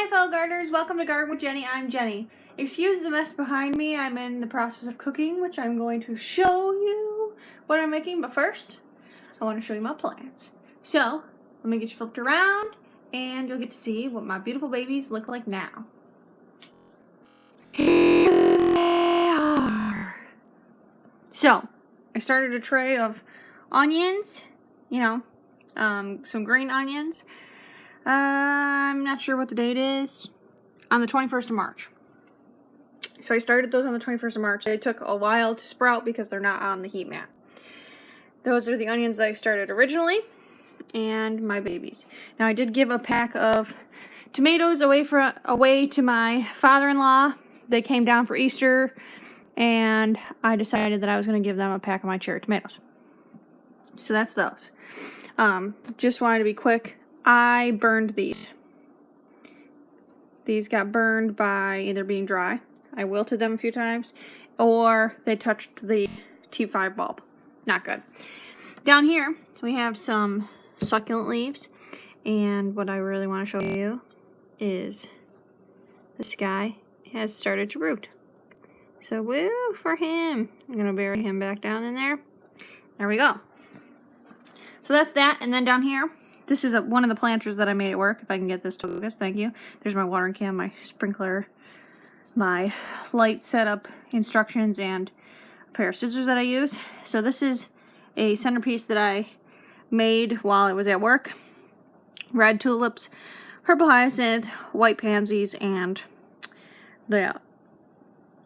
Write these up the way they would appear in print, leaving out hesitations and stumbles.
fellow gardeners, welcome to Garden with Jenny. I'm Jenny. Excuse the mess behind me. I'm in the process of cooking, which I'm going to show you what I'm making. But first, I want to show you my plants. So, let me get you flipped around, and you'll get to see what my beautiful babies look like now. Here they are. So, I started a tray of onions, some green onions. I'm not sure what the date is. On the 21st of March. So I started those on the 21st of March. They took a while to sprout because they're not on the heat mat. Those are the onions that I started originally. And my babies. Now I did give a pack of tomatoes away to my father-in-law. They came down for Easter. And I decided that I was going to give them a pack of my cherry tomatoes. So that's those. Just wanted to be quick. I burned these. These got burned by either being dry, I wilted them a few times, or they touched the T5 bulb. Not good. Down here, we have some succulent leaves, and what I really want to show you is this guy has started to root. So woo for him. I'm going to bury him back down in there. There we go. So that's that, and then down here, this is one of the planters that I made at work. If I can get this to focus, thank you. There's my watering can, my sprinkler, my light setup instructions, and a pair of scissors that I use. So this is a centerpiece that I made while I was at work. Red tulips, purple hyacinth, white pansies, and the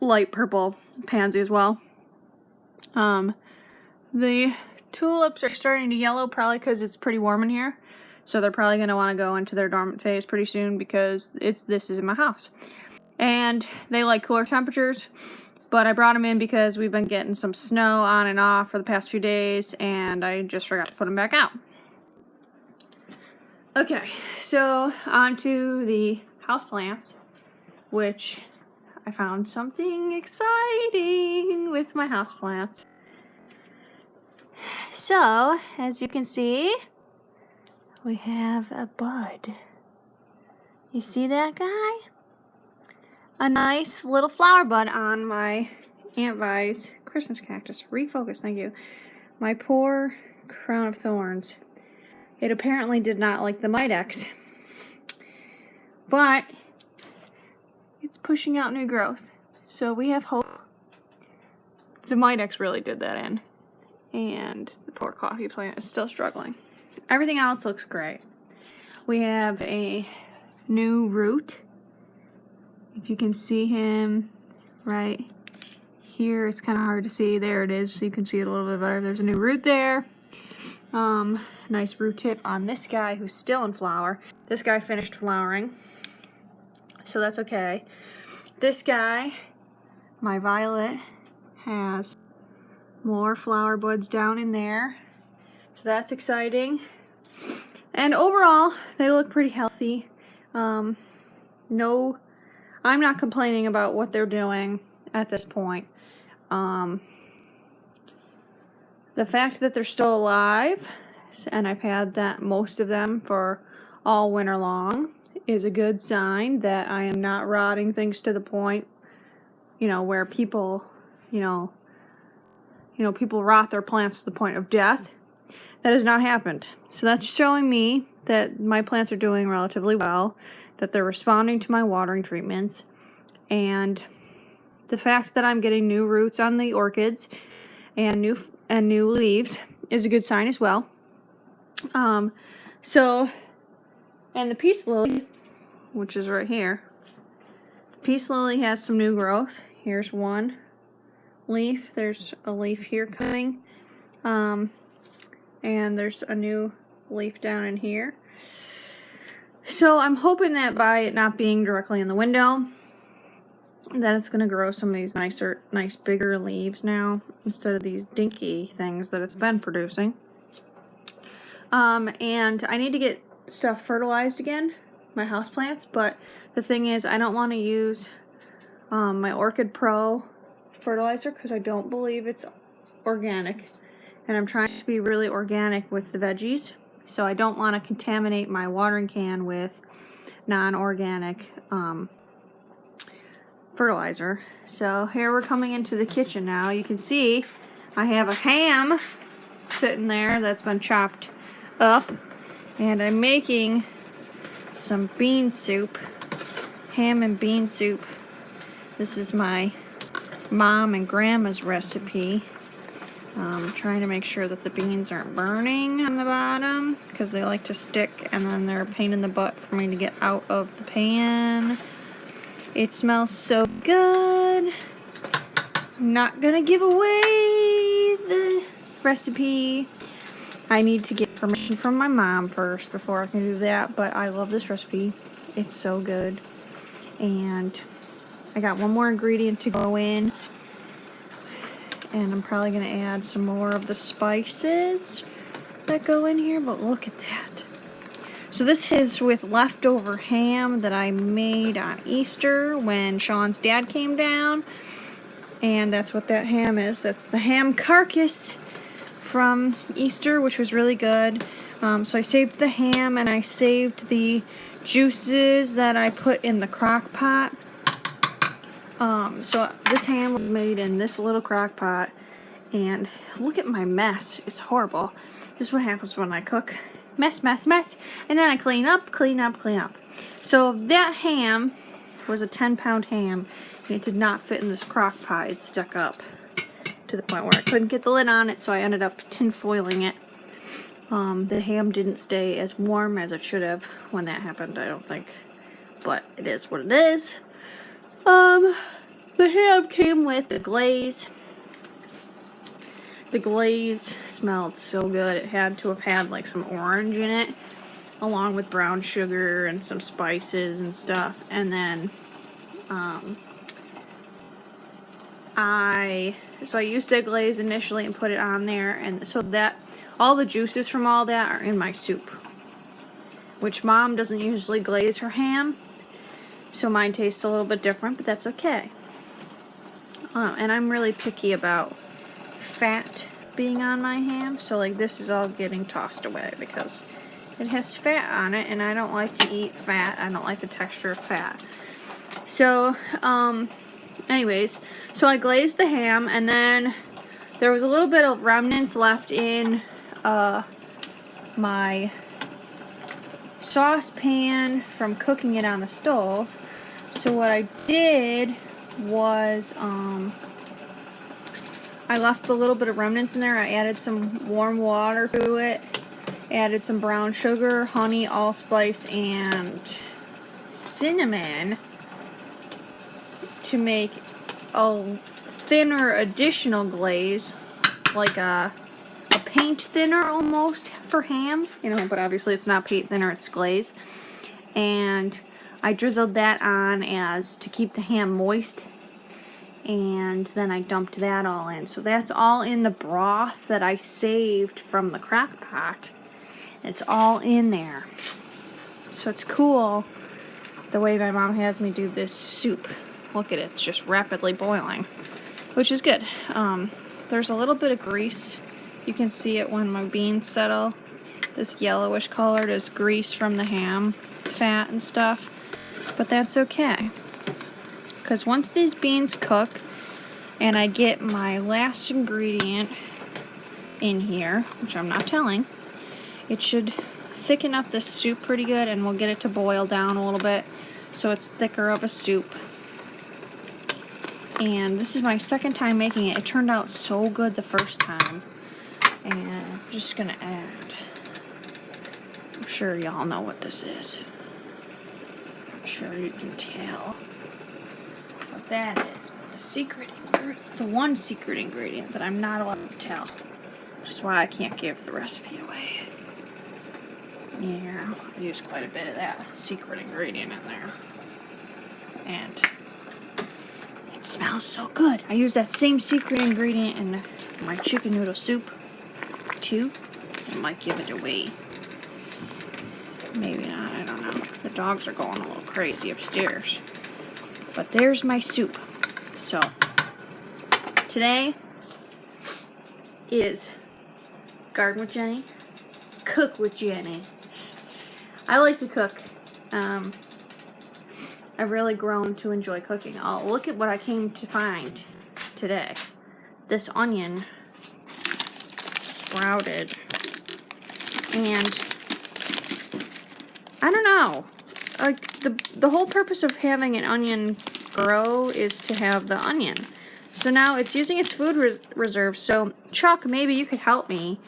light purple pansy as well. The tulips are starting to yellow, probably because it's pretty warm in here. So they're probably going to want to go into their dormant phase pretty soon because this is in my house. And they like cooler temperatures, but I brought them in because we've been getting some snow on and off for the past few days, and I just forgot to put them back out. Okay, so on to the houseplants, which I found something exciting with my houseplants. So, as you can see, we have a bud. You see that guy? A nice little flower bud on my Aunt Vi's Christmas cactus. Refocus, thank you. My poor crown of thorns. It apparently did not like the Mitex. But it's pushing out new growth. So we have hope. The Mitex really did that in. And the poor coffee plant is still struggling. Everything else looks great. We have a new root. If you can see him right here, it's kind of hard to see. There it is, so you can see it a little bit better. There's a new root there. Nice root tip on this guy who's still in flower. This guy finished flowering, so that's okay. This guy, my violet, has more flower buds down in there, so that's exciting. And overall, they look pretty healthy. No, I'm not complaining about what they're doing at this point. The fact that they're still alive, and I've had that most of them for all winter long, is a good sign that I am not rotting things to the point, where people, people rot their plants to the point of death. That has not happened. So that's showing me that my plants are doing relatively well, that they're responding to my watering treatments, and the fact that I'm getting new roots on the orchids and new leaves is a good sign as well. And the peace lily, which is right here, the peace lily has some new growth. Here's one leaf. There's a leaf here coming. And there's a new leaf down in here. So I'm hoping that by it not being directly in the window, that it's going to grow some of these nice bigger leaves now, instead of these dinky things that it's been producing. And I need to get stuff fertilized again, my houseplants, but the thing is, I don't want to use my Orchid Pro fertilizer because I don't believe it's organic. And I'm trying to be really organic with the veggies, so I don't want to contaminate my watering can with non-organic fertilizer. So here we're coming into the kitchen now. You can see I have a ham sitting there that's been chopped up, and I'm making some bean soup, ham and bean soup. This is my mom and grandma's recipe. Trying to make sure that the beans aren't burning on the bottom because they like to stick, and then they're a pain in the butt for me to get out of the pan. It smells so good. I'm not gonna give away the recipe. I need to get permission from my mom first before I can do that, but I love this recipe. It's so good. And I got one more ingredient to go in, and I'm probably going to add some more of the spices that go in here, but look at that. So this is with leftover ham that I made on Easter when Sean's dad came down, and that's what that ham is. That's the ham carcass from Easter, which was really good. So I saved the ham, and I saved the juices that I put in the crock pot. So this ham was made in this little crock pot, and look at my mess. It's horrible. This is what happens when I cook. Mess, mess, mess. And then I clean up, clean up, clean up. So that ham was a 10-pound ham, and it did not fit in this crock pot. It stuck up to the point where I couldn't get the lid on it, so I ended up tin foiling it. The ham didn't stay as warm as it should have when that happened, I don't think. But it is what it is. The ham came with the glaze. The glaze smelled so good. It had to have had like some orange in it, along with brown sugar and some spices and stuff. And then, I used the glaze initially and put it on there, and so that all the juices from all that are in my soup, which Mom doesn't usually glaze her ham. So mine tastes a little bit different, but that's okay. And I'm really picky about fat being on my ham. So like this is all getting tossed away because it has fat on it, and I don't like to eat fat. I don't like the texture of fat. So, anyways, so I glazed the ham, and then there was a little bit of remnants left in my saucepan from cooking it on the stove. So what I did was I left a little bit of remnants in there. I added some warm water to it, added some brown sugar, honey, allspice, and cinnamon to make a thinner additional glaze, like a paint thinner almost for ham, you know, but obviously it's not paint thinner, it's glaze. And I drizzled that on as to keep the ham moist, and then I dumped that all in. So that's all in the broth that I saved from the crock pot. It's all in there. So it's cool the way my mom has me do this soup. Look at it, it's just rapidly boiling, which is good. There's a little bit of grease. You can see it when my beans settle. This yellowish colored is grease from the ham fat and stuff. But that's okay, because once these beans cook and I get my last ingredient in here, which I'm not telling, it should thicken up this soup pretty good, and we'll get it to boil down a little bit so it's thicker of a soup. And this is my second time making it. It turned out so good the first time. And I'm just gonna add, I'm sure y'all know what this is. Sure you can tell what that is. The one secret ingredient that I'm not allowed to tell, which is why I can't give the recipe away. Yeah, I used quite a bit of that secret ingredient in there, and it smells so good. I use that same secret ingredient in my chicken noodle soup too. I might give it away. Maybe not, I don't know. The dogs are going a little crazy upstairs. But there's my soup. So, today is Garden with Jenny, Cook with Jenny. I like to cook. I've really grown to enjoy cooking. Oh, look at what I came to find today. This onion sprouted. And I don't know. Like the whole purpose of having an onion grow is to have the onion. So now it's using its food reserve. So Chuck, maybe you could help me.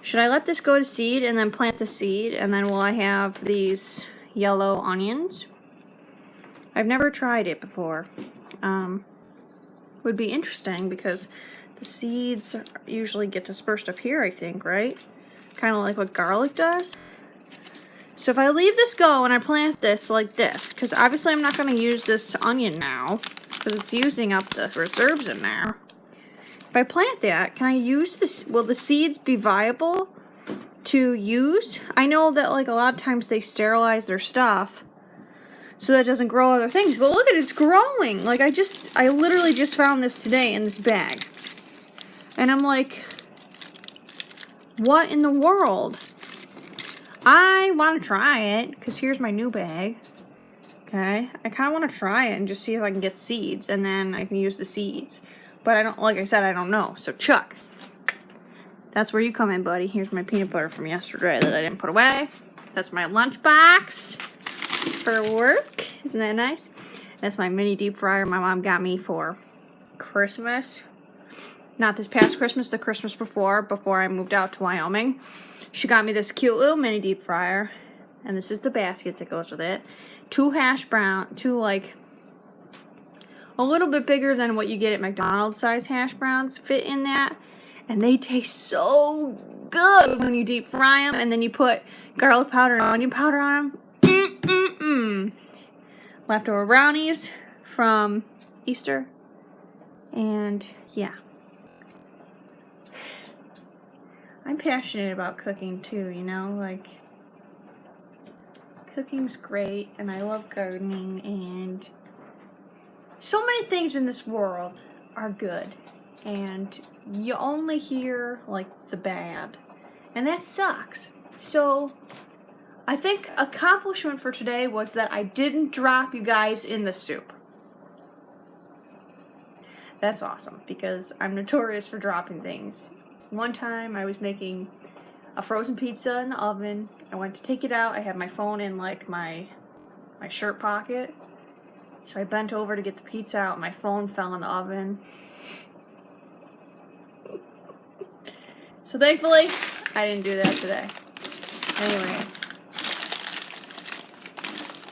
Should I let this go to seed and then plant the seed, and then will I have these yellow onions? I've never tried it before. Would be interesting because the seeds usually get dispersed up here, I think, right? Kind of like what garlic does. So if I leave this go and I plant this like this, because obviously I'm not going to use this onion now, because it's using up the reserves in there. If I plant that, can I use this? Will the seeds be viable to use? I know that like a lot of times they sterilize their stuff so that it doesn't grow other things. But look at it, it's growing. Like I literally just found this today in this bag. And I'm like, what in the world? I want to try it because here's my new bag. Okay, I kind of want to try it and just see if I can get seeds, and then I can use the seeds. But I don't, like I said, I don't know. So Chuck, that's where you come in, buddy. Here's my peanut butter from yesterday that I didn't put away. That's my lunchbox for work. Isn't that nice? That's my mini deep fryer my mom got me for Christmas. Not this past Christmas, the Christmas before I moved out to Wyoming. She got me this cute little mini deep fryer. And this is the basket that goes with it. 2 hash brown, like a little bit bigger than what you get at McDonald's size hash browns fit in that. And they taste so good when you deep fry them. And then you put garlic powder and onion powder on them. Leftover brownies from Easter. And yeah. I'm passionate about cooking too, you know, like cooking's great and I love gardening, and so many things in this world are good and you only hear like the bad, and that sucks. So I think accomplishment for today was that I didn't drop you guys in the soup. That's awesome because I'm notorious for dropping things. One time I was making a frozen pizza in the oven. I went to take it out. I had my phone in like my shirt pocket. So I bent over to get the pizza out. My phone fell in the oven. So thankfully, I didn't do that today. Anyways.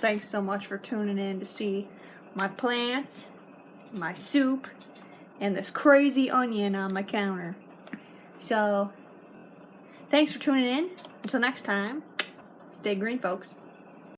Thanks so much for tuning in to see my plants, my soup, and this crazy onion on my counter. So, thanks for tuning in. Until next time, stay green, folks.